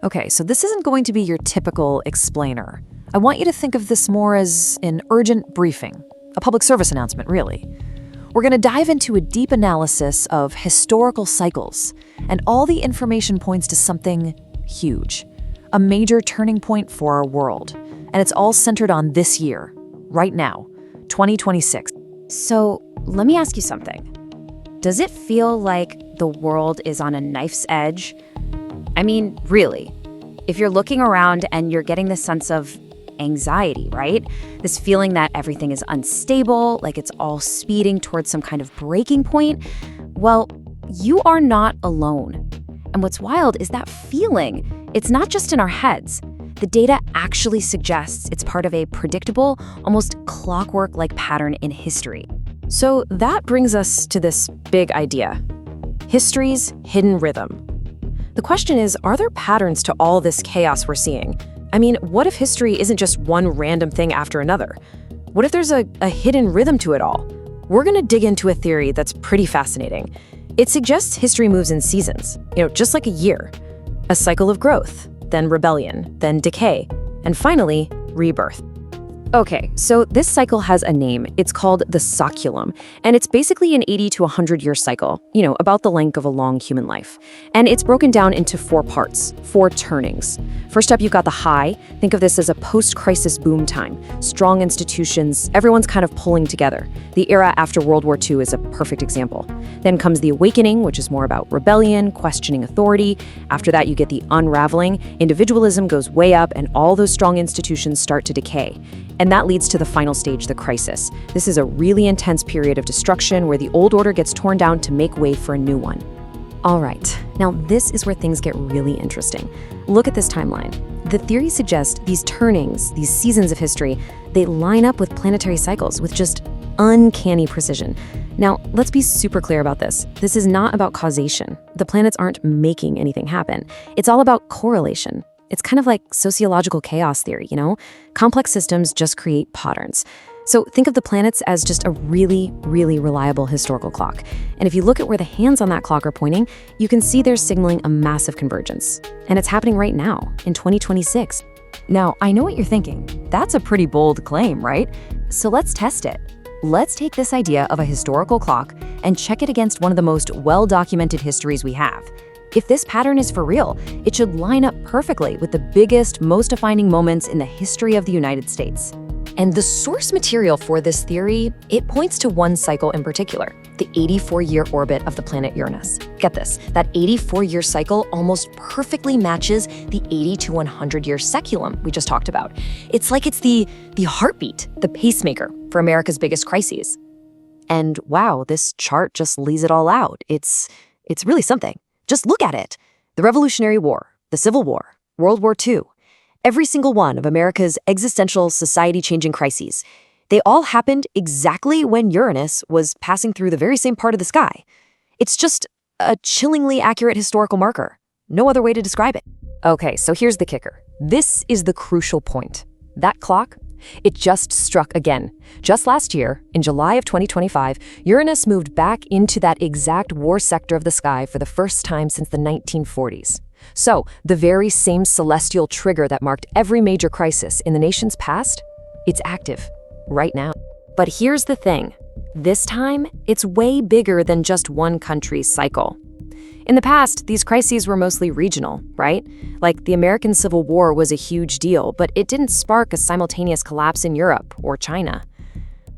Okay, so this isn't going to be your typical explainer. I want you to think of this more as an urgent briefing, a public service announcement, really. We're going to dive into a deep analysis of historical cycles, and all the information points to something huge, a major turning point for our world. And it's all centered on this year, right now, 2026. So let me ask you something. Does it feel like the world is on a knife's edge? I mean, really, if you're looking around and you're getting this sense of anxiety, right? This feeling that everything is unstable, like it's all speeding towards some kind of breaking point, well, you are not alone. And what's wild is that feeling, it's not just in our heads. The data actually suggests it's part of a predictable, almost clockwork-like pattern in history. So that brings us to this big idea: history's hidden rhythm. The question is, are there patterns to all this chaos we're seeing? I mean, what if history isn't just one random thing after another? What if there's a hidden rhythm to it all? We're going to dig into a theory that's pretty fascinating. It suggests history moves in seasons, just like a year. A cycle of growth, then rebellion, then decay, and finally, rebirth. Okay, so this cycle has a name. It's called the saculum, and it's basically an 80 to 100-year cycle, about the length of a long human life. And it's broken down into 4 parts, 4 turnings. First up, you've got the high. Think of this as a post-crisis boom time. Strong institutions, everyone's kind of pulling together. The era after World War II is a perfect example. Then comes the awakening, which is more about rebellion, questioning authority. After that, you get the unraveling. Individualism goes way up, and all those strong institutions start to decay. And that leads to the final stage, the crisis. This is a really intense period of destruction where the old order gets torn down to make way for a new one. All right, now this is where things get really interesting. Look at this timeline. The theory suggests these turnings, these seasons of history, they line up with planetary cycles with just uncanny precision. Now, let's be super clear about this. This is not about causation. The planets aren't making anything happen. It's all about correlation. It's kind of like sociological chaos theory, Complex systems just create patterns. So think of the planets as just a really, really reliable historical clock. And if you look at where the hands on that clock are pointing, you can see they're signaling a massive convergence. And it's happening right now, in 2026. Now, I know what you're thinking. That's a pretty bold claim, right? So let's test it. Let's take this idea of a historical clock and check it against one of the most well-documented histories we have. If this pattern is for real, it should line up perfectly with the biggest, most defining moments in the history of the United States. And the source material for this theory, it points to one cycle in particular, the 84-year orbit of the planet Uranus. Get this, that 84-year cycle almost perfectly matches the 80 to 100-year saculum we just talked about. It's like it's the heartbeat, the pacemaker for America's biggest crises. And wow, this chart just lays it all out. It's really something. Just look at it. The Revolutionary War, the Civil War, World War II, every single one of America's existential, society-changing crises, they all happened exactly when Uranus was passing through the very same part of the sky. It's just a chillingly accurate historical marker. No other way to describe it. Okay, so here's the kicker. This is the crucial point. That clock, it just struck again. Just last year, in July of 2025, Uranus moved back into that exact war sector of the sky for the first time since the 1940s. So, the very same celestial trigger that marked every major crisis in the nation's past, it's active right now. But here's the thing. This time, it's way bigger than just one country's cycle. In the past, these crises were mostly regional, right? Like the American Civil War was a huge deal, but it didn't spark a simultaneous collapse in Europe or China.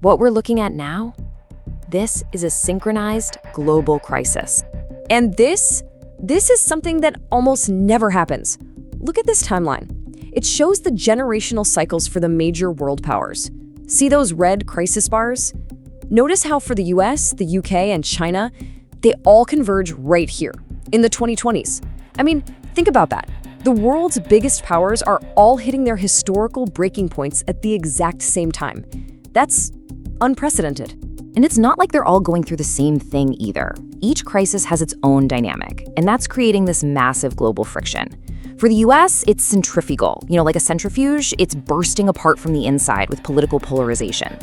What we're looking at now? This is a synchronized global crisis. And this is something that almost never happens. Look at this timeline. It shows the generational cycles for the major world powers. See those red crisis bars? Notice how for the US, the UK, and China, they all converge right here, in the 2020s. I mean, think about that. The world's biggest powers are all hitting their historical breaking points at the exact same time. That's unprecedented. And it's not like they're all going through the same thing either. Each crisis has its own dynamic, and that's creating this massive global friction. For the US, it's centrifugal. Like a centrifuge, it's bursting apart from the inside with political polarization.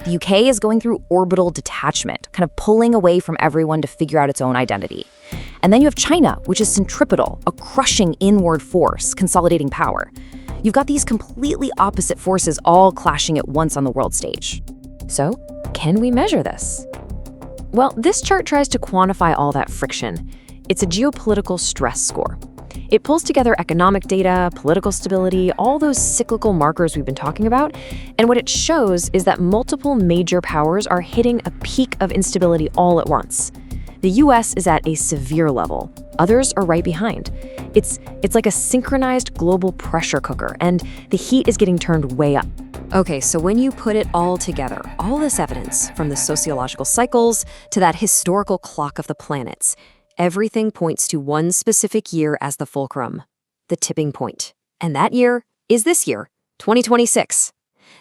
The UK is going through orbital detachment, kind of pulling away from everyone to figure out its own identity. And then you have China, which is centripetal, a crushing inward force, consolidating power. You've got these completely opposite forces all clashing at once on the world stage. So, can we measure this? Well, this chart tries to quantify all that friction. It's a geopolitical stress score. It pulls together economic data, political stability, all those cyclical markers we've been talking about, and what it shows is that multiple major powers are hitting a peak of instability all at once. The US is at a severe level. Others are right behind. It's like a synchronized global pressure cooker, and the heat is getting turned way up. Okay, so when you put it all together, all this evidence, from the sociological cycles to that historical clock of the planets, everything points to one specific year as the fulcrum, the tipping point. And that year is this year, 2026.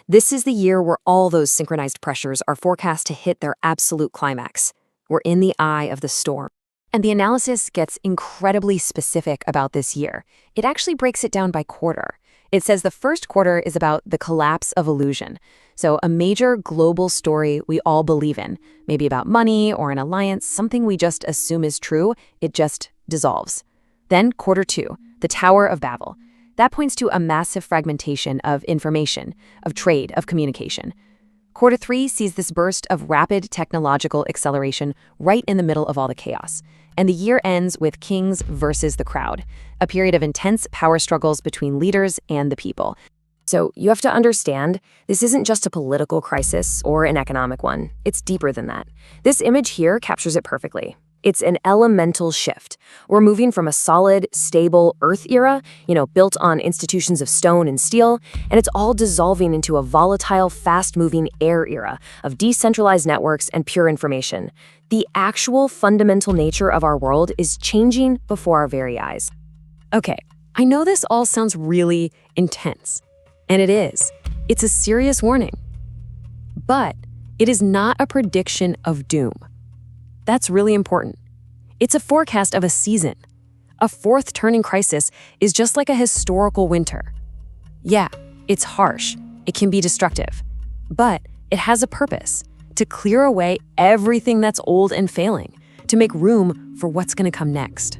This is the year where all those synchronized pressures are forecast to hit their absolute climax. We're in the eye of the storm. And the analysis gets incredibly specific about this year. It actually breaks it down by quarter. It says the first quarter is about the collapse of illusion. So a major global story we all believe in, maybe about money or an alliance, something we just assume is true, it just dissolves. Then quarter two, the Tower of Babel. That points to a massive fragmentation of information, of trade, of communication. Quarter three sees this burst of rapid technological acceleration right in the middle of all the chaos. And the year ends with kings versus the crowd, a period of intense power struggles between leaders and the people. So you have to understand, this isn't just a political crisis or an economic one. It's deeper than that. This image here captures it perfectly. It's an elemental shift. We're moving from a solid, stable Earth era, built on institutions of stone and steel, and it's all dissolving into a volatile, fast-moving air era of decentralized networks and pure information. The actual fundamental nature of our world is changing before our very eyes. Okay, I know this all sounds really intense, and it is. It's a serious warning. But it is not a prediction of doom. That's really important. It's a forecast of a season. A fourth turning crisis is just like a historical winter. Yeah, it's harsh. It can be destructive. But it has a purpose: to clear away everything that's old and failing, to make room for what's going to come next.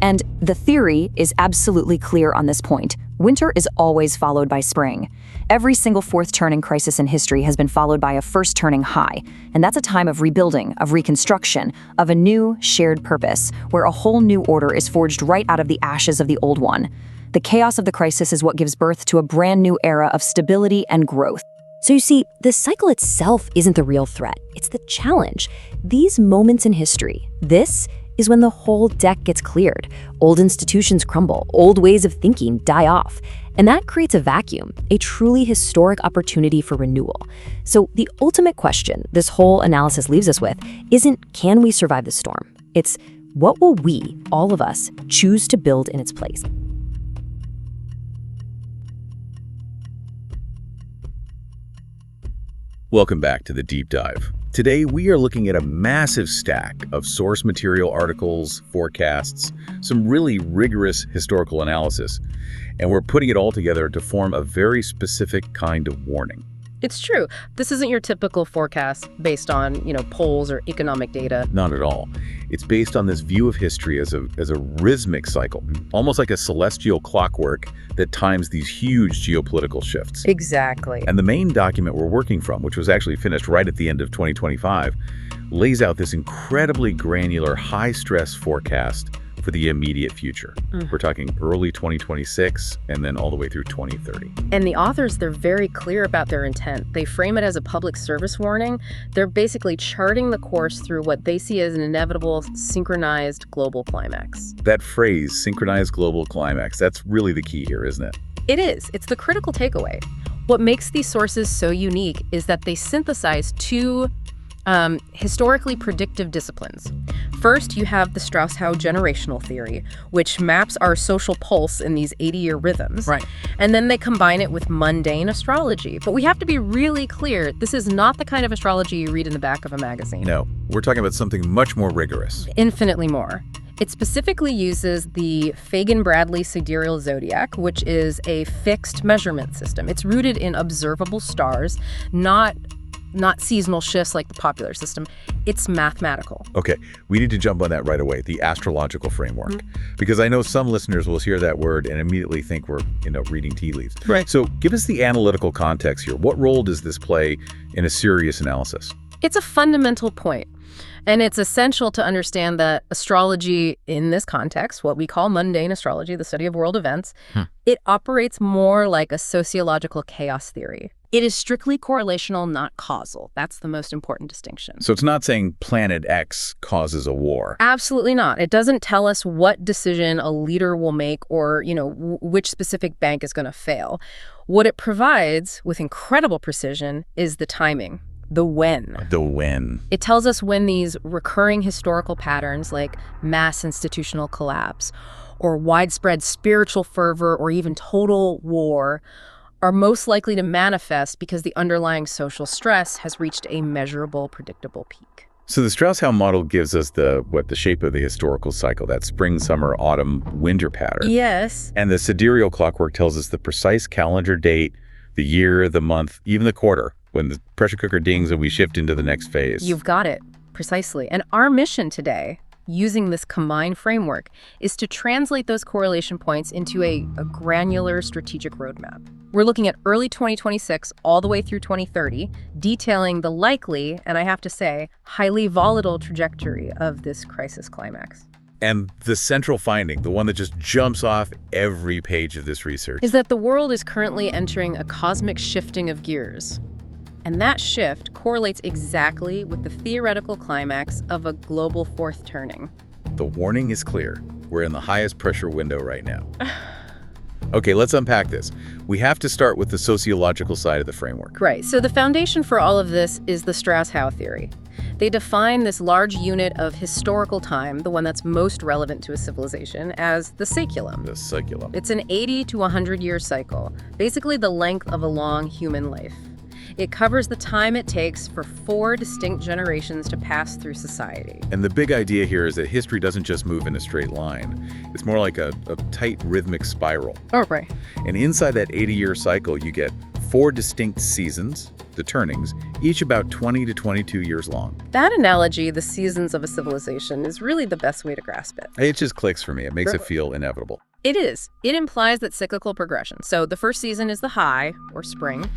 And the theory is absolutely clear on this point. Winter is always followed by spring. Every single fourth turning crisis in history has been followed by a first turning high. And that's a time of rebuilding, of reconstruction, of a new shared purpose, where a whole new order is forged right out of the ashes of the old one. The chaos of the crisis is what gives birth to a brand new era of stability and growth. So you see, the cycle itself isn't the real threat. It's the challenge. These moments in history, this is when the whole deck gets cleared. Old institutions crumble, old ways of thinking die off. And that creates a vacuum, a truly historic opportunity for renewal. So the ultimate question this whole analysis leaves us with isn't, can we survive the storm? It's, what will we, all of us, choose to build in its place? Welcome back to the Deep Dive. Today, we are looking at a massive stack of source material articles, forecasts, some really rigorous historical analysis, and we're putting it all together to form a very specific kind of warning. It's true. This isn't your typical forecast based on, polls or economic data. Not at all. It's based on this view of history as a rhythmic cycle, almost like a celestial clockwork that times these huge geopolitical shifts. Exactly. And the main document we're working from, which was actually finished right at the end of 2025, lays out this incredibly granular, high-stress forecast for the immediate future. We're talking early 2026 and then all the way through 2030. And the authors, they're very clear about their intent. They frame it as a public service warning. They're basically charting the course through what they see as an inevitable synchronized global climax. That phrase, synchronized global climax, that's really the key here, isn't it? It is. It's the critical takeaway. What makes these sources so unique is that they synthesize two historically predictive disciplines. First, you have the Strauss-Howe generational theory, which maps our social pulse in these 80-year rhythms. Right. And then they combine it with mundane astrology. But we have to be really clear, this is not the kind of astrology you read in the back of a magazine. No, we're talking about something much more rigorous. Infinitely more. It specifically uses the Fagan-Bradley sidereal zodiac, which is a fixed measurement system. It's rooted in observable stars, not seasonal shifts like the popular system. It's mathematical. Okay, we need to jump on that right away, the astrological framework. Because I know some listeners will hear that word and immediately think we're, reading tea leaves. Right. So give us the analytical context here. What role does this play in a serious analysis? It's a fundamental point. And it's essential to understand that astrology in this context, what we call mundane astrology, the study of world events, it operates more like a sociological chaos theory. It is strictly correlational, not causal. That's the most important distinction. So it's not saying planet X causes a war. Absolutely not. It doesn't tell us what decision a leader will make or, which specific bank is going to fail. What it provides with incredible precision is the timing. The when. The when. It tells us when these recurring historical patterns like mass institutional collapse or widespread spiritual fervor or even total war are most likely to manifest because the underlying social stress has reached a measurable, predictable peak. So the Strauss-Howe model gives us the shape of the historical cycle, that spring, summer, autumn, winter pattern. Yes. And the sidereal clockwork tells us the precise calendar date, the year, the month, even the quarter, when the pressure cooker dings and we shift into the next phase. You've got it. Precisely. And our mission today, using this combined framework, is to translate those correlation points into a granular strategic roadmap. We're looking at early 2026 all the way through 2030, detailing the likely, and I have to say, highly volatile trajectory of this crisis climax. And the central finding, the one that just jumps off every page of this research, is that the world is currently entering a cosmic shifting of gears. And that shift correlates exactly with the theoretical climax of a global fourth turning. The warning is clear. We're in the highest pressure window right now. Okay, let's unpack this. We have to start with the sociological side of the framework. Right. So the foundation for all of this is the Strauss-Howe theory. They define this large unit of historical time, the one that's most relevant to a civilization, as the saeculum. The saeculum. It's an 80 to 100-year cycle, basically the length of a long human life. It covers the time it takes for 4 distinct generations to pass through society. And the big idea here is that history doesn't just move in a straight line. It's more like a tight rhythmic spiral. Oh, right. And inside that 80-year cycle, you get 4 distinct seasons, the turnings, each about 20 to 22 years long. That analogy, the seasons of a civilization, is really the best way to grasp it. It just clicks for me. It makes it feel inevitable. It is. It implies that cyclical progression. So the first season is the high, or spring.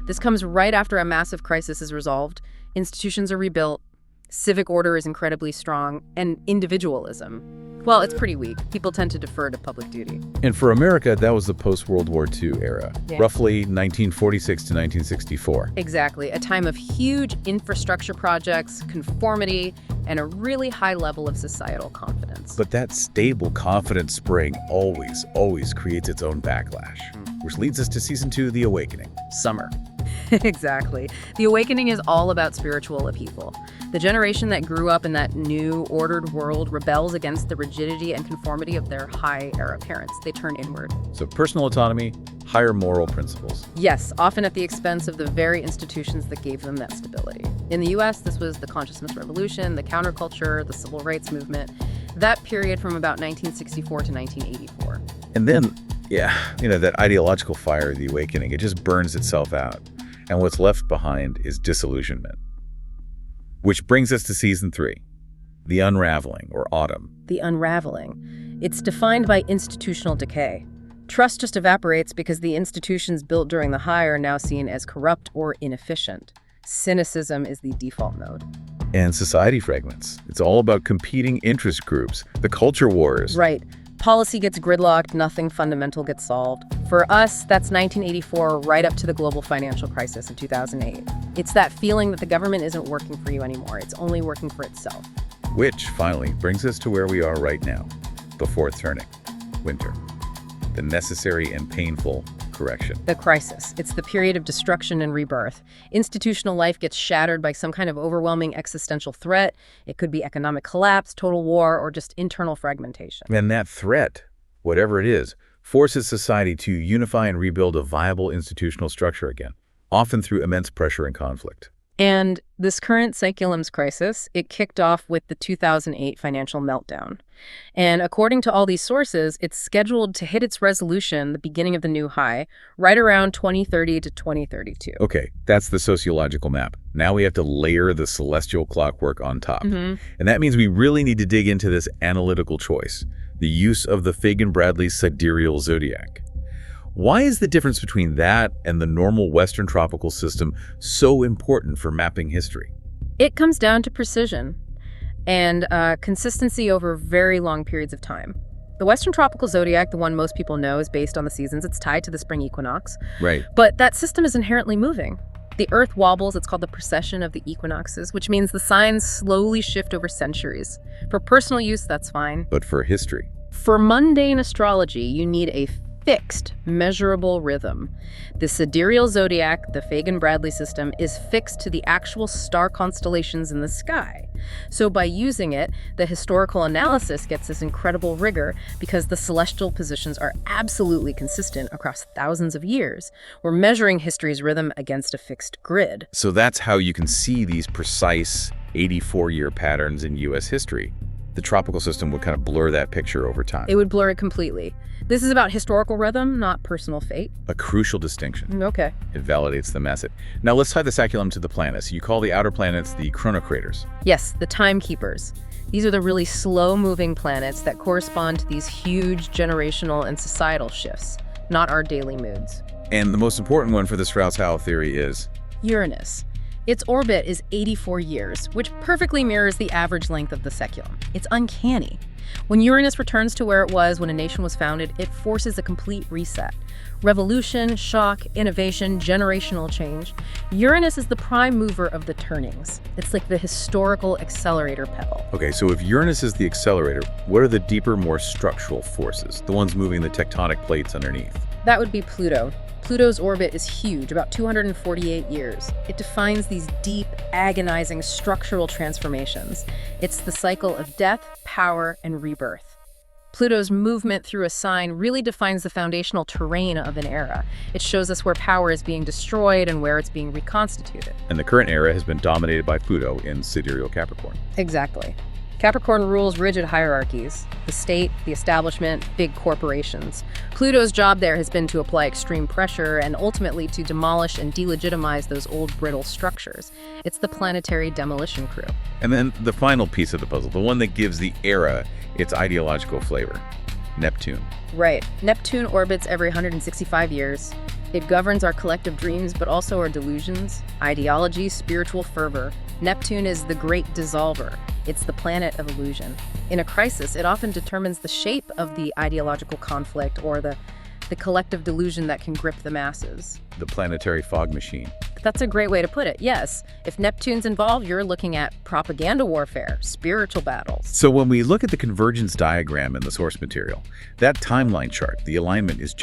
This comes right after a massive crisis is resolved, institutions are rebuilt, civic order is incredibly strong, and individualism, well, it's pretty weak. People tend to defer to public duty. And for America, that was the post-World War II era, Yeah. roughly 1946 to 1964. Exactly. A time of huge infrastructure projects, conformity, and a really high level of societal confidence. But that stable, confident spring always creates its own backlash, which leads us to season 2, The Awakening. Summer. Exactly. The Awakening is all about spiritual upheaval. The generation that grew up in that new, ordered world rebels against the rigidity and conformity of their high-era parents. They turn inward. So personal autonomy, higher moral principles. Yes, often at the expense of the very institutions that gave them that stability. In the U.S., this was the consciousness revolution, the counterculture, the civil rights movement, that period from about 1964 to 1984. And then, that ideological fire of the awakening, it just burns itself out. And what's left behind is disillusionment. Which brings us to season 3, The Unraveling, or Autumn. The unraveling. It's defined by institutional decay. Trust just evaporates because the institutions built during the high are now seen as corrupt or inefficient. Cynicism is the default mode. And society fragments. It's all about competing interest groups, the culture wars. Right. Policy gets gridlocked, nothing fundamental gets solved. For us, that's 1984 right up to the global financial crisis of 2008. It's that feeling that the government isn't working for you anymore. It's only working for itself. Which, finally, brings us to where we are right now, the fourth turning, winter. The necessary and painful correction. The crisis. It's the period of destruction and rebirth. Institutional life gets shattered by some kind of overwhelming existential threat. It could be economic collapse, total war, or just internal fragmentation. And that threat, whatever it is, forces society to unify and rebuild a viable institutional structure again, often through immense pressure and conflict. And this current Saculum's crisis, it kicked off with the 2008 financial meltdown. And according to all these sources, it's scheduled to hit its resolution, the beginning of the new high, right around 2030 to 2032. Okay, that's the sociological map. Now we have to layer the celestial clockwork on top. And that means we really need to dig into this analytical choice, the use of the Fagan-Bradley sidereal zodiac. Why is the difference between that and the normal Western tropical system so important for mapping history? It comes down to precision and consistency over very long periods of time. The Western tropical zodiac, the one most people know, is based on the seasons. It's tied to the spring equinox. Right. But that system is inherently moving. The Earth wobbles. It's called the precession of the equinoxes, which means the signs slowly shift over centuries. For personal use, that's fine. But for history? For mundane astrology, you need a fixed, measurable rhythm. The sidereal zodiac, the Fagan-Bradley system, is fixed to the actual star constellations in the sky. So by using it, the historical analysis gets this incredible rigor because the celestial positions are absolutely consistent across thousands of years. We're measuring history's rhythm against a fixed grid. So that's how you can see these precise 84-year patterns in U.S. history. The tropical system would kind of blur that picture over time. It would blur it completely. This is about historical rhythm, not personal fate. A crucial distinction. Okay. It validates the method. Now let's tie the Saculum to the planets. You call the outer planets the chronocraters. Yes, the timekeepers. These are the really slow-moving planets that correspond to these huge generational and societal shifts, not our daily moods. And the most important one for the Strauss-Howe theory is Uranus. Its orbit is 84 years, which perfectly mirrors the average length of the Saculum. It's uncanny. When Uranus returns to where it was when a nation was founded, it forces a complete reset. Revolution, shock, innovation, generational change. Uranus is the prime mover of the turnings. It's like the historical accelerator pedal. Okay, so if Uranus is the accelerator, what are the deeper, more structural forces, the ones moving the tectonic plates underneath? That would be Pluto. Pluto's orbit is huge, about 248 years. It defines these deep, agonizing structural transformations. It's the cycle of death, power, and rebirth. Pluto's movement through a sign really defines the foundational terrain of an era. It shows us where power is being destroyed and where it's being reconstituted. And the current era has been dominated by Pluto in sidereal Capricorn. Exactly. Capricorn rules rigid hierarchies, the state, the establishment, big corporations. Pluto's job there has been to apply extreme pressure and ultimately to demolish and delegitimize those old brittle structures. It's the planetary demolition crew. And then the final piece of the puzzle, the one that gives the era its ideological flavor, Neptune. Right. Neptune orbits every 165 years. It governs our collective dreams, but also our delusions, ideology, spiritual fervor. Neptune is the great dissolver. It's the planet of illusion. In a crisis, it often determines the shape of the ideological conflict or the collective delusion that can grip the masses. The planetary fog machine. That's a great way to put it, yes. If Neptune's involved, you're looking at propaganda warfare, spiritual battles. So when we look at the convergence diagram in the source material, that timeline chart, the alignment is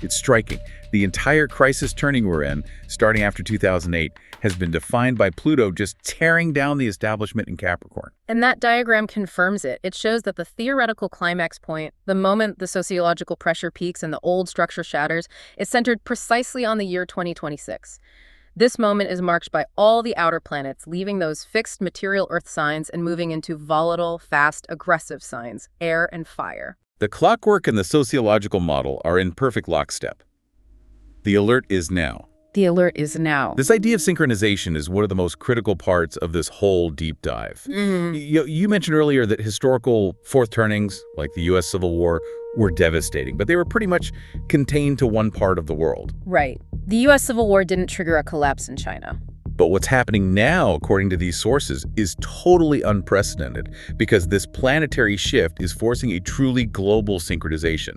it's striking. The entire crisis turning we're in, starting after 2008, has been defined by Pluto just tearing down the establishment in Capricorn. And that diagram confirms it. It shows that the theoretical climax point, the moment the sociological pressure peaks and the old structure shatters, is centered precisely on the year 2026. This moment is marked by all the outer planets leaving those fixed material Earth signs and moving into volatile, fast, aggressive signs, air and fire. The clockwork and the sociological model are in perfect lockstep. The alert is now. The alert is now. This idea of synchronization is one of the most critical parts of this whole deep dive. You mentioned earlier that historical fourth turnings, like the U.S. Civil War, were devastating, but they were pretty much contained to one part of the world. Right. The U.S. Civil War didn't trigger a collapse in China. But what's happening now, according to these sources, is totally unprecedented because this planetary shift is forcing a truly global synchronization.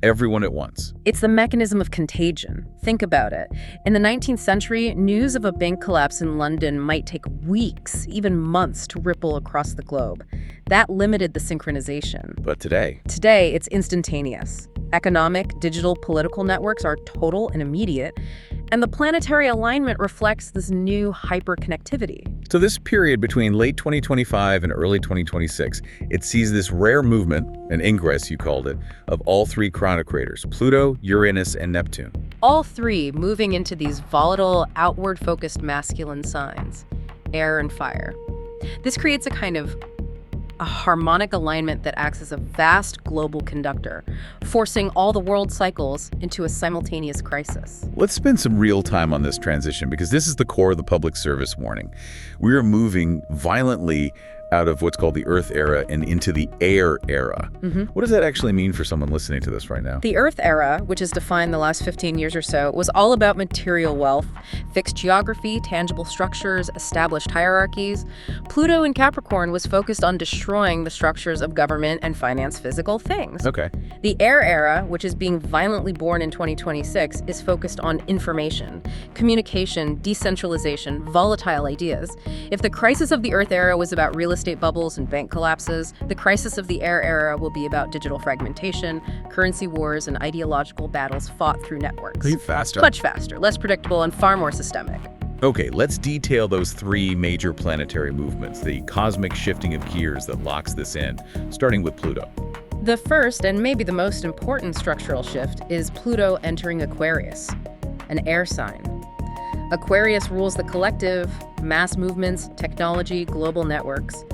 Everyone at once. It's the mechanism of contagion. Think about it. In the 19th century, news of a bank collapse in London might take weeks, even months, to ripple across the globe. That limited the synchronization. But today? Today, it's instantaneous. Economic, digital, political networks are total and immediate, and the planetary alignment reflects this new hyperconnectivity. So this period between late 2025 and early 2026, it sees this rare movement, an ingress you called it, of all three chronocraters, Pluto, Uranus, and Neptune. all three moving into these volatile, outward-focused masculine signs, air and fire. This creates a kind of a harmonic alignment that acts as a vast global conductor, forcing all the world cycles into a simultaneous crisis. Let's spend some real time on this transition because this is the core of the public service warning. We are moving violently out of what's called the Earth era and into the air era. What does that actually mean for someone listening to this right now? The Earth era, which has defined the last 15 years or so, was all about material wealth, fixed geography, tangible structures, established hierarchies. Pluto in Capricorn was focused on destroying the structures of government and finance physical things. Okay. The Air era, which is being violently born in 2026, is focused on information, communication, decentralization, volatile ideas. If the crisis of the Earth era was about real estate bubbles and bank collapses, the crisis of the Air era will be about digital fragmentation, currency wars, and ideological battles fought through networks. Faster. Much faster, less predictable, and far more systemic. Okay, let's detail those three major planetary movements, the cosmic shifting of gears that locks this in, starting with Pluto. The first, and maybe the most important structural shift, is Pluto entering Aquarius, an air sign. Aquarius rules the collective, mass movements, technology, global networks.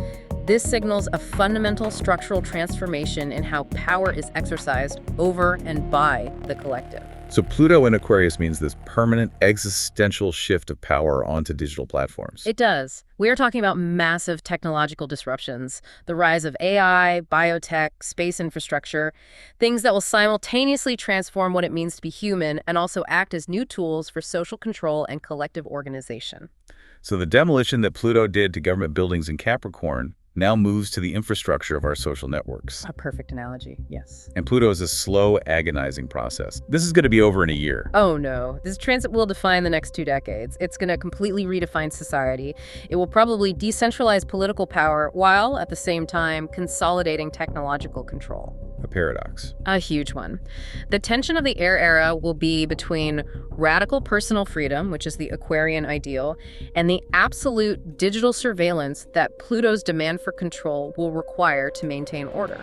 This signals a fundamental structural transformation in how power is exercised over and by the collective. So Pluto in Aquarius means this permanent existential shift of power onto digital platforms. It does. We are talking about massive technological disruptions, the rise of AI, biotech, space infrastructure, things that will simultaneously transform what it means to be human and also act as new tools for social control and collective organization. So the demolition that Pluto did to government buildings in Capricorn now moves to the infrastructure of our social networks. A perfect analogy, yes. And Pluto is a slow, agonizing process. This is going to be over in a year. Oh no, this transit will define the next 2 decades. It's going to completely redefine society. It will probably decentralize political power while, at the same time, consolidating technological control. A paradox. A huge one. The tension of the Air era will be between radical personal freedom, which is the Aquarian ideal, and the absolute digital surveillance that Pluto's demand for control will require to maintain order.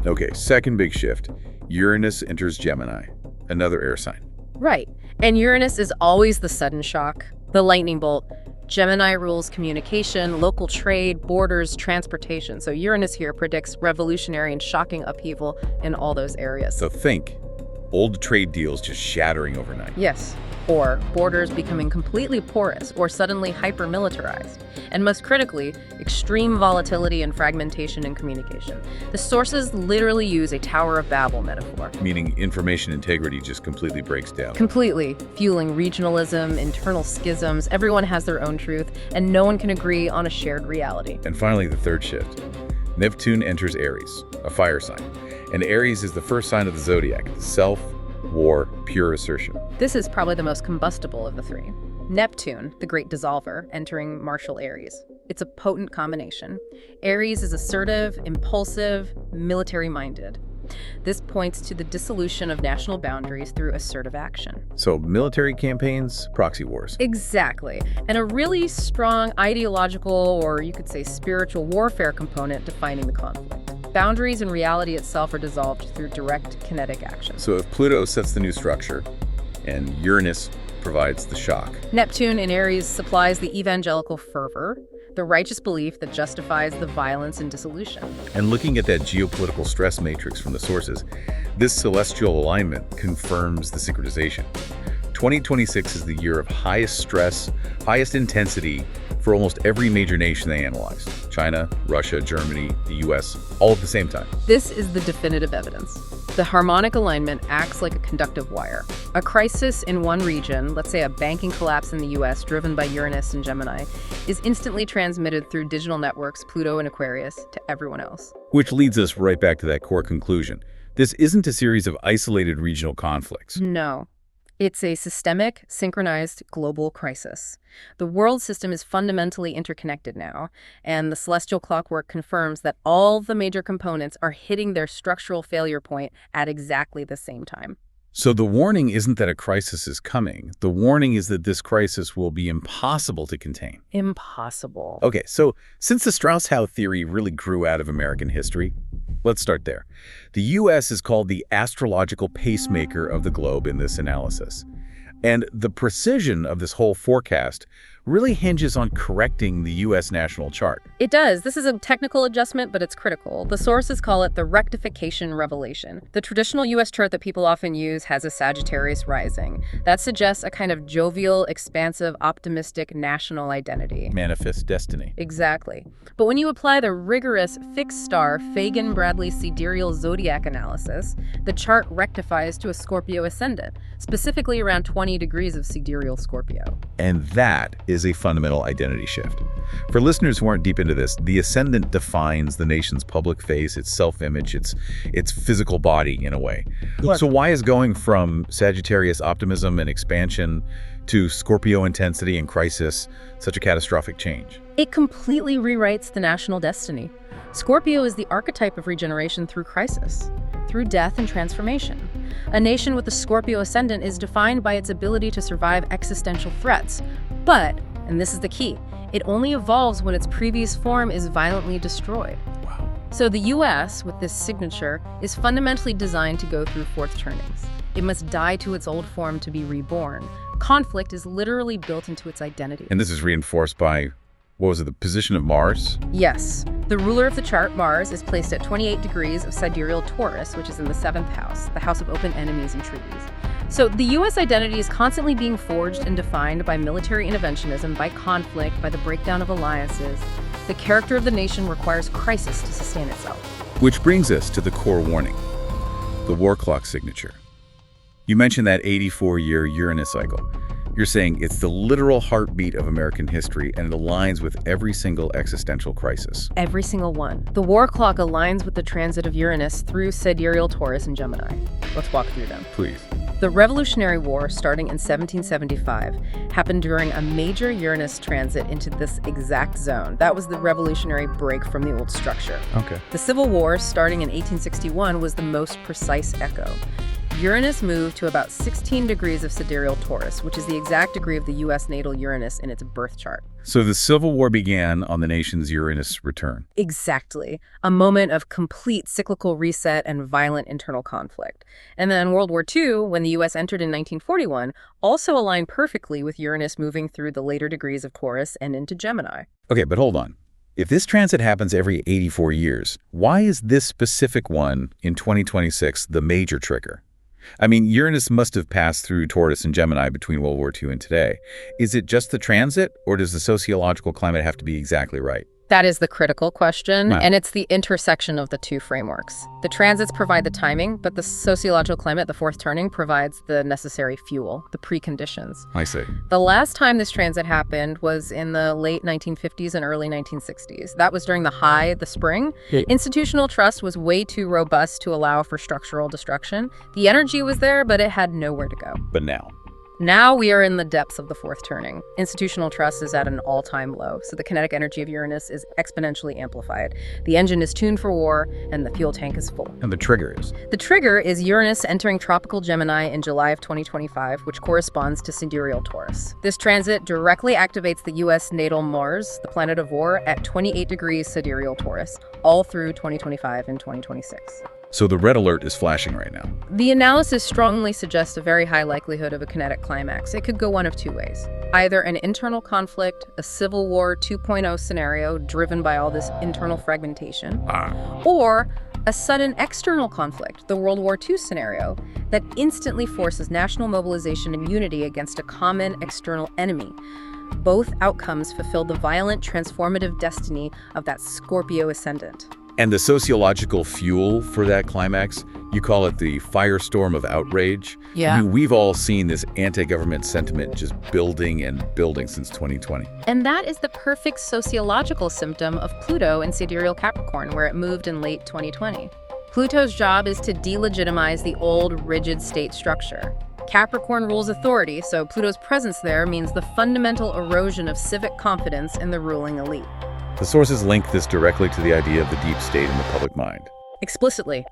Okay, second big shift. Uranus enters Gemini, another air sign. Right. And Uranus is always the sudden shock, the lightning bolt. Gemini rules communication, local trade, borders, transportation. So Uranus here predicts revolutionary and shocking upheaval in all those areas. So think, old trade deals just shattering overnight. Yes. Or borders becoming completely porous or suddenly hyper-militarized. And most critically, extreme volatility and fragmentation in communication. The sources literally use a Tower of Babel metaphor. Meaning information integrity just completely breaks down. Completely, fueling regionalism, internal schisms. Everyone has their own truth, and no one can agree on a shared reality. And finally, the third shift. Neptune enters Aries, a fire sign. And Aries is the first sign of the zodiac, self, war, pure assertion. This is probably the most combustible of the three. Neptune, the great dissolver, entering martial Aries. It's a potent combination. Aries is assertive, impulsive, military-minded. This points to the dissolution of national boundaries through assertive action. So military campaigns, proxy wars. Exactly. And a really strong ideological, or you could say spiritual warfare component defining the conflict. Boundaries and reality itself are dissolved through direct kinetic action. So if Pluto sets the new structure and Uranus provides the shock. Neptune in Aries supplies the evangelical fervor, the righteous belief that justifies the violence and dissolution. And looking at that geopolitical stress matrix from the sources, this celestial alignment confirms the synchronization. 2026 is the year of highest stress, highest intensity for almost every major nation they analyzed. China, Russia, Germany, the US, all at the same time. This is the definitive evidence. The harmonic alignment acts like a conductive wire. A crisis in one region, let's say a banking collapse in the US driven by Uranus and Gemini, is instantly transmitted through digital networks, Pluto and Aquarius, to everyone else. Which leads us right back to that core conclusion. This isn't a series of isolated regional conflicts. No. It's a systemic, synchronized global crisis. The world system is fundamentally interconnected now, and the celestial clockwork confirms that all the major components are hitting their structural failure point at exactly the same time. So the warning isn't that a crisis is coming. The warning is that this crisis will be impossible to contain. Impossible. Okay, so since the Strauss-Howe theory really grew out of American history, let's start there. The U.S. is called the astrological pacemaker of the globe in this analysis. And the precision of this whole forecast really hinges on correcting the U.S. national chart. It does. This is a technical adjustment, but it's critical. The sources call it the rectification revelation. The traditional U.S. chart that people often use has a Sagittarius rising. That suggests a kind of jovial, expansive, optimistic national identity. Manifest destiny. Exactly. But when you apply the rigorous fixed star Fagan-Bradley sidereal zodiac analysis, the chart rectifies to a Scorpio ascendant, specifically around 20 degrees of sidereal Scorpio. And that is a fundamental identity shift. For listeners who aren't deep into this, the ascendant defines the nation's public face, its self-image, its physical body in a way. So why is going from Sagittarius optimism and expansion to Scorpio intensity and crisis such a catastrophic change? It completely rewrites the national destiny. Scorpio is the archetype of regeneration through crisis, through death and transformation. A nation with a Scorpio ascendant is defined by its ability to survive existential threats. But, and this is the key, it only evolves when its previous form is violently destroyed. Wow. So the U.S., with this signature, is fundamentally designed to go through fourth turnings. It must die to its old form to be reborn. Conflict is literally built into its identity. And this is reinforced by, what was it, the position of Mars? Yes. The ruler of the chart, Mars, is placed at 28 degrees of sidereal Taurus, which is in the 7th house, the house of open enemies and treaties. So the U.S. identity is constantly being forged and defined by military interventionism, by conflict, by the breakdown of alliances. The character of the nation requires crisis to sustain itself. Which brings us to the core warning, the war clock signature. You mentioned that 84-year Uranus cycle. You're saying it's the literal heartbeat of American history, and it aligns with every single existential crisis. Every single one. The war clock aligns with the transit of Uranus through sidereal Taurus and Gemini. Let's walk through them. Please. The Revolutionary War, starting in 1775, happened during a major Uranus transit into this exact zone. That was the revolutionary break from the old structure. Okay. The Civil War, starting in 1861, was the most precise echo. Uranus moved to about 16 degrees of sidereal Taurus, which is the exact degree of the U.S. natal Uranus in its birth chart. So the Civil War began on the nation's Uranus return. Exactly. A moment of complete cyclical reset and violent internal conflict. And then World War II, when the U.S. entered in 1941, also aligned perfectly with Uranus moving through the later degrees of Taurus and into Gemini. Okay, but hold on. If this transit happens every 84 years, why is this specific one in 2026 the major trigger? I mean, Uranus must have passed through Taurus and Gemini between World War II and today. Is it just the transit, or does the sociological climate have to be exactly right? That is the critical question, Wow. and it's the intersection of the two frameworks. The transits provide the timing, but the sociological climate, the fourth turning, provides the necessary fuel, the preconditions. I see. The last time this transit happened was in the late 1950s and early 1960s. That was during the spring. Yeah. Institutional trust was way too robust to allow for structural destruction. The energy was there, but it had nowhere to go. But now? Now we are in the depths of the fourth turning. Institutional trust is at an all-time low, so the kinetic energy of Uranus is exponentially amplified. The engine is tuned for war, and the fuel tank is full. And the trigger is? The trigger is Uranus entering tropical Gemini in July of 2025, which corresponds to sidereal Taurus. This transit directly activates the U.S. natal Mars, the planet of war, at 28 degrees sidereal Taurus, all through 2025 and 2026. So the red alert is flashing right now. The analysis strongly suggests a very high likelihood of a kinetic climax. It could go one of two ways. Either an internal conflict, a Civil War 2.0 scenario driven by all this internal fragmentation, or a sudden external conflict, the World War II scenario, that instantly forces national mobilization and unity against a common external enemy. Both outcomes fulfill the violent, transformative destiny of that Scorpio ascendant. And the sociological fuel for that climax, you call it the firestorm of outrage. Yeah. I mean, we've all seen this anti-government sentiment just building and building since 2020. And that is the perfect sociological symptom of Pluto in sidereal Capricorn, where it moved in late 2020. Pluto's job is to delegitimize the old, rigid state structure. Capricorn rules authority, so Pluto's presence there means the fundamental erosion of civic confidence in the ruling elite. The sources link this directly to the idea of the deep state in the public mind. Explicitly.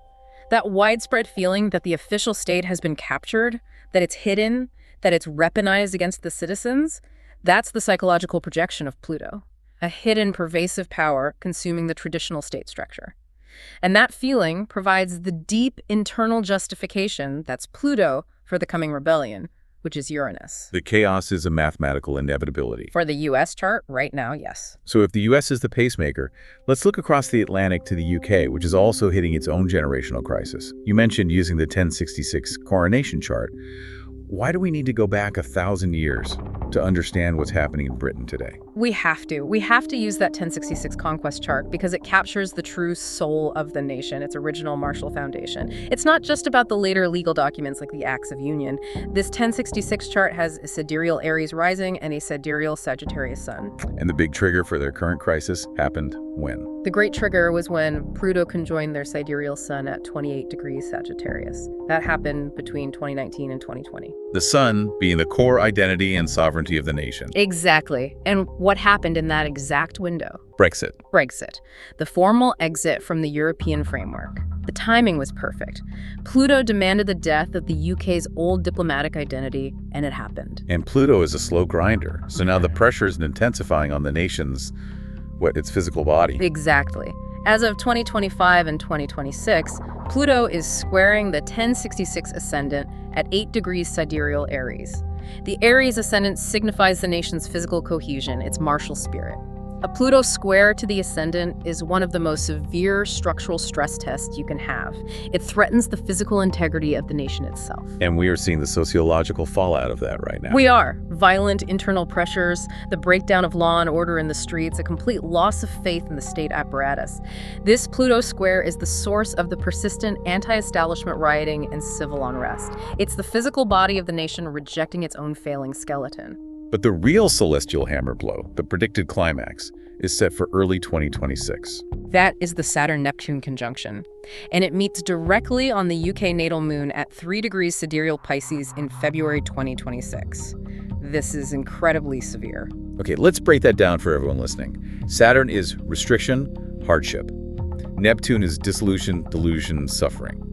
That widespread feeling that the official state has been captured, that it's hidden, that it's weaponized against the citizens, that's the psychological projection of Pluto. A hidden, pervasive power consuming the traditional state structure. And that feeling provides the deep internal justification, that's Pluto, for the coming rebellion. which is Uranus. The chaos is a mathematical inevitability. For the U.S. chart, right now, yes. So if the U.S. is the pacemaker, let's look across the Atlantic to the U.K., which is also hitting its own generational crisis. You mentioned using the 1066 coronation chart. Why do we need to go back 1,000 years to understand what's happening in Britain today? We have to. We have to use that 1066 conquest chart because it captures the true soul of the nation, its original martial foundation. It's not just about the later legal documents like the Acts of Union. This 1066 chart has a sidereal Aries rising and a sidereal Sagittarius sun. And the big trigger for their current crisis happened when? The great trigger was when Pluto conjoined their sidereal sun at 28 degrees Sagittarius. That happened between 2019 and 2020. The sun being the core identity and sovereignty of the nation. Exactly. And what happened in that exact window? Brexit. Brexit, the formal exit from the European framework. The timing was perfect. Pluto demanded the death of the UK's old diplomatic identity, and it happened. And Pluto is a slow grinder, so now the pressure is intensifying on the nation's, its physical body. Exactly. As of 2025 and 2026, Pluto is squaring the 1066 ascendant at 8 degrees sidereal Aries. The Aries ascendant signifies the nation's physical cohesion, its martial spirit. A Pluto square to the ascendant is one of the most severe structural stress tests you can have. It threatens the physical integrity of the nation itself. And we are seeing the sociological fallout of that right now. We are. Violent internal pressures, the breakdown of law and order in the streets, a complete loss of faith in the state apparatus. This Pluto square is the source of the persistent anti-establishment rioting and civil unrest. It's the physical body of the nation rejecting its own failing skeleton. But the real celestial hammer blow, the predicted climax, is set for early 2026. That is the Saturn-Neptune conjunction, and it meets directly on the UK natal moon at 3 degrees sidereal Pisces in February 2026. This is incredibly severe. Okay, let's break that down for everyone listening. Saturn is restriction, hardship. Neptune is dissolution, delusion, suffering.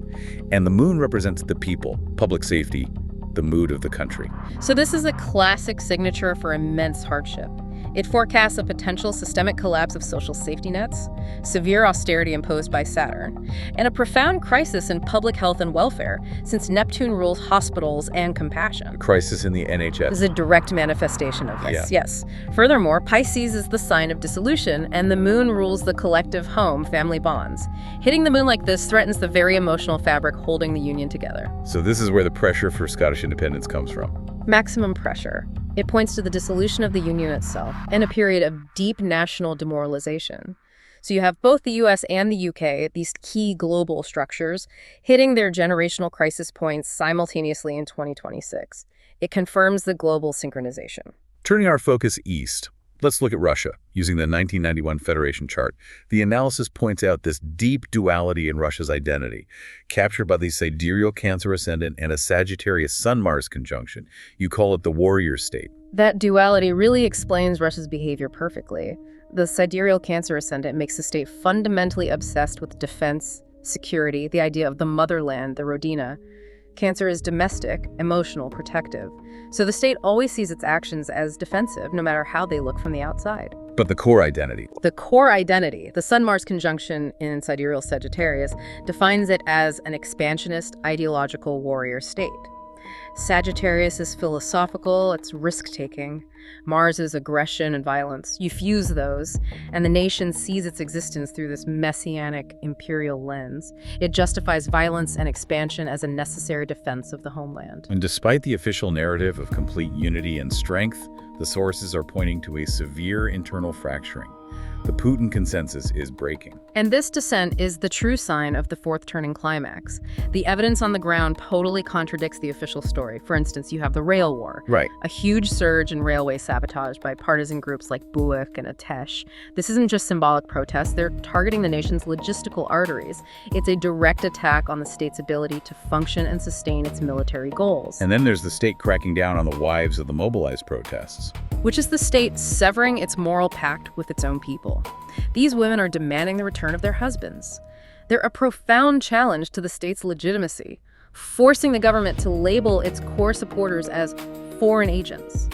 And the moon represents the people, public safety, the mood of the country. So this is a classic signature for immense hardship. It forecasts a potential systemic collapse of social safety nets, severe austerity imposed by Saturn, and a profound crisis in public health and welfare, since Neptune rules hospitals and compassion. A crisis in the NHS. This is a direct manifestation of this, yes. Furthermore, Pisces is the sign of dissolution, and the moon rules the collective home, family bonds. Hitting the moon like this threatens the very emotional fabric holding the union together. So this is where the pressure for Scottish independence comes from. Maximum pressure. It points to the dissolution of the Union itself and a period of deep national demoralization. So you have both the US and the UK, these key global structures, hitting their generational crisis points simultaneously in 2026. It confirms the global synchronization. Turning our focus east, let's look at Russia. Using the 1991 Federation chart, the analysis points out this deep duality in Russia's identity, captured by the sidereal Cancer ascendant and a Sagittarius Sun-Mars conjunction. You call it the warrior state. That duality really explains Russia's behavior perfectly. The sidereal Cancer ascendant makes the state fundamentally obsessed with defense, security, the idea of the motherland, the Rodina. Cancer is domestic, emotional, protective. So the state always sees its actions as defensive, no matter how they look from the outside. But the core identity. The core identity, the Sun-Mars conjunction in sidereal Sagittarius, defines it as an expansionist, ideological warrior state. Sagittarius is philosophical, it's risk-taking. Mars is aggression and violence. You fuse those, and the nation sees its existence through this messianic imperial lens. It justifies violence and expansion as a necessary defense of the homeland. And despite the official narrative of complete unity and strength, the sources are pointing to a severe internal fracturing. The Putin consensus is breaking. And this dissent is the true sign of the fourth turning climax. The evidence on the ground totally contradicts the official story. For instance, you have the rail war. Right. A huge surge in railway sabotage by partisan groups like Buick and Atesh. This isn't just symbolic protest, they're targeting the nation's logistical arteries. It's a direct attack on the state's ability to function and sustain its military goals. And then there's the state cracking down on the wives of the mobilized protests. Which is the state severing its moral pact with its own people. These women are demanding the return of their husbands. They're a profound challenge to the state's legitimacy, forcing the government to label its core supporters as foreign agents.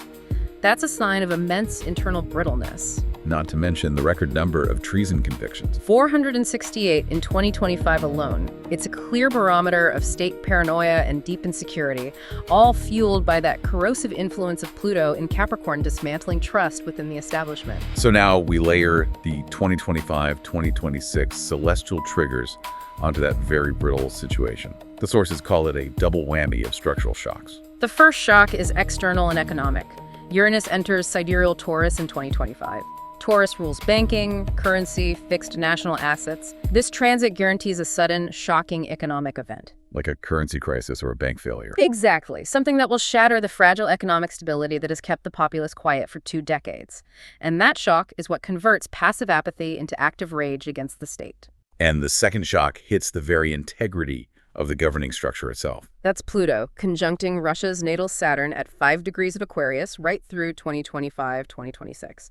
That's a sign of immense internal brittleness. not to mention the record number of treason convictions. 468 in 2025 alone. It's a clear barometer of state paranoia and deep insecurity, all fueled by that corrosive influence of Pluto in Capricorn dismantling trust within the establishment. So now we layer the 2025-2026 celestial triggers onto that very brittle situation. The sources call it a double whammy of structural shocks. The first shock is external and economic. Uranus enters sidereal Taurus in 2025. Taurus rules banking, currency, fixed national assets. This transit guarantees a sudden, shocking economic event. Like a currency crisis or a bank failure. Exactly. Something that will shatter the fragile economic stability that has kept the populace quiet for 2 decades. And that shock is what converts passive apathy into active rage against the state. And the second shock hits the very integrity of the governing structure itself. That's Pluto, conjuncting Russia's natal Saturn at 5 degrees of Aquarius right through 2025-2026.